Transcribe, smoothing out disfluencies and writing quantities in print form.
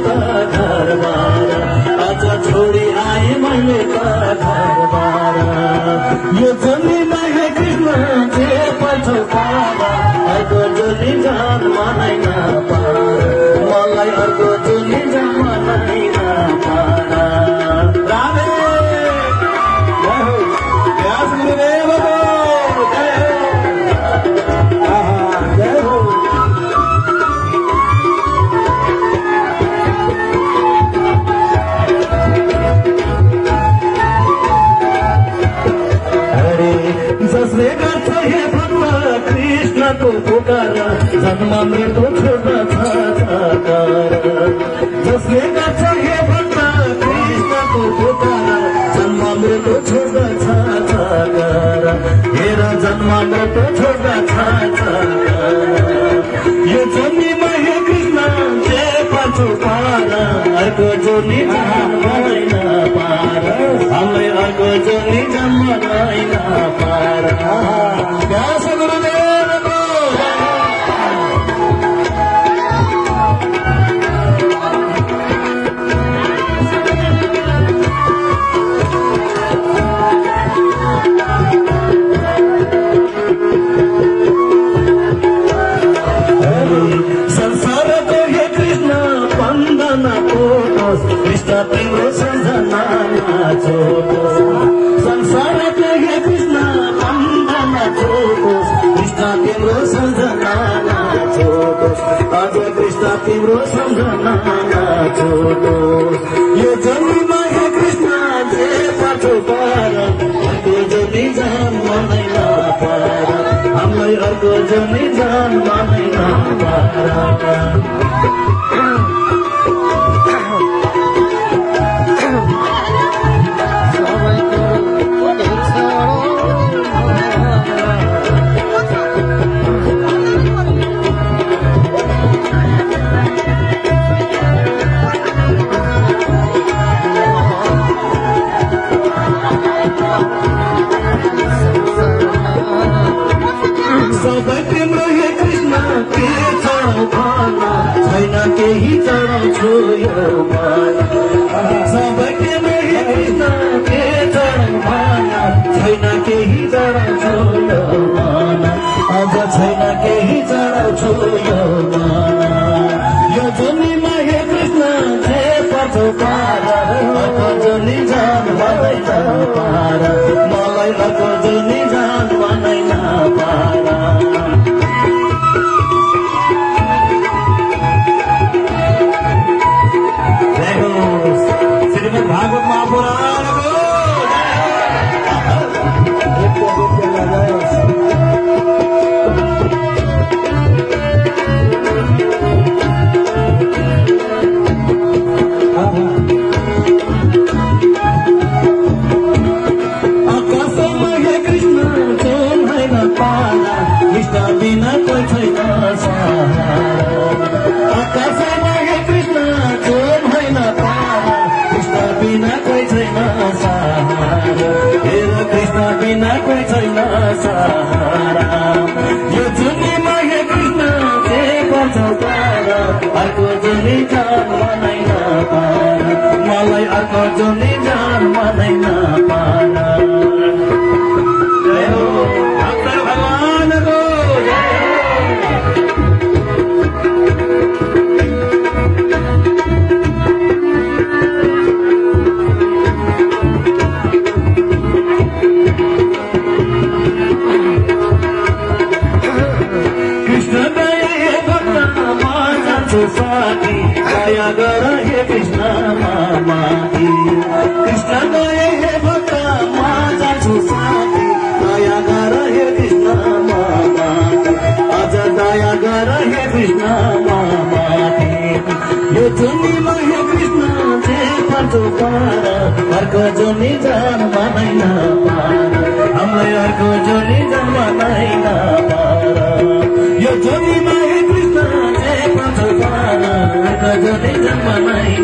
त घरबार आज छोडी आए मैले त घरबार यो जन्मीमा हे कृष्ण जे पछौ पारा अर्को जोली जन्म नै नपार मलाई अर्को जोली जन्म नै नपार राधे व्यास गुरुदेवको जय हो जय हो जसले गर्छ हे भक्त कृष्णको पुकार जन्म मृत्यु छोड्न छकार जसले गर्छ हे भक्त कृष्णको पुकार जन्म मृत्यु छोड्न छकार हेर जन्म मृत्यु छोड्न छकार यो जन्मीमा हे कृष्ण जे पछौ पार अर्को जोली जन्म नै पार हामीलाई अर्को जोली जन्म नै पार व्यास गुरुदेवको संसारको हे कृष्ण बन्धन तोडोस् कृष्ण तिम्रो सम्झना छोडोस् संसारको हे कृष्ण बन्धन तोडोस् कृष्ण तिम्रो सम्झना छोडोस् अझ कृष्ण तिम्रो सम्झना छोडोस् यो जन्ममा हे कृष्ण जे पछौ पार अर्को जोली जन्म नै नपार हामीलाई अर्को जोली जन्म नै नपार सबै तिम्रो हे कृष्ण के चढाउ भन छैन केही चढाउँछु यो मन सबै तिम्रो हे कृष्ण के चढाउ भन छैन केही चढाउँछु यो मन अझ छैन केही चढाउँछु यो मन यो जन्मीमा हे कृष्ण जे पछौ पार अर्को जोली जन्म नै नपार मलाई अर्को जोली जन्म नै नपार श्रीमद् भागवत महापुराणको आकाशमा हे कृष्ण जोन होइन पाला कृष्ण बिना कोही छैन सहारा आकाशमा हे कृष्ण जोन होइन पाला कृष्ण बिना कोही छैन सहारा हेर कृष्ण बिना कोही छैन सहारा यो जन्मीमा हे कृष्ण जे पछौ पार अर्को जोली जन्म नै नपार मलाई अर्को जोली जन्म नै नपार जय हो भक्त भगवानको जय कृष्ण दया हे भक्त म जान्छु साथी दया गर हे कृष्ण माथि कृष्ण दया हे भक्त म जान्छु साथी दया गर हे कृष्ण माथि अझ दया गर हे कृष्ण माथि यो जन्मीमा हे कृष्ण जे पछौ पार अर्को जोली जन्म नै नपार हामीलाई अर्को जोली जन्म नै नपार यो जन्मीमा हे कृष्ण जे पछौ पार अर्को जोली जन्म नै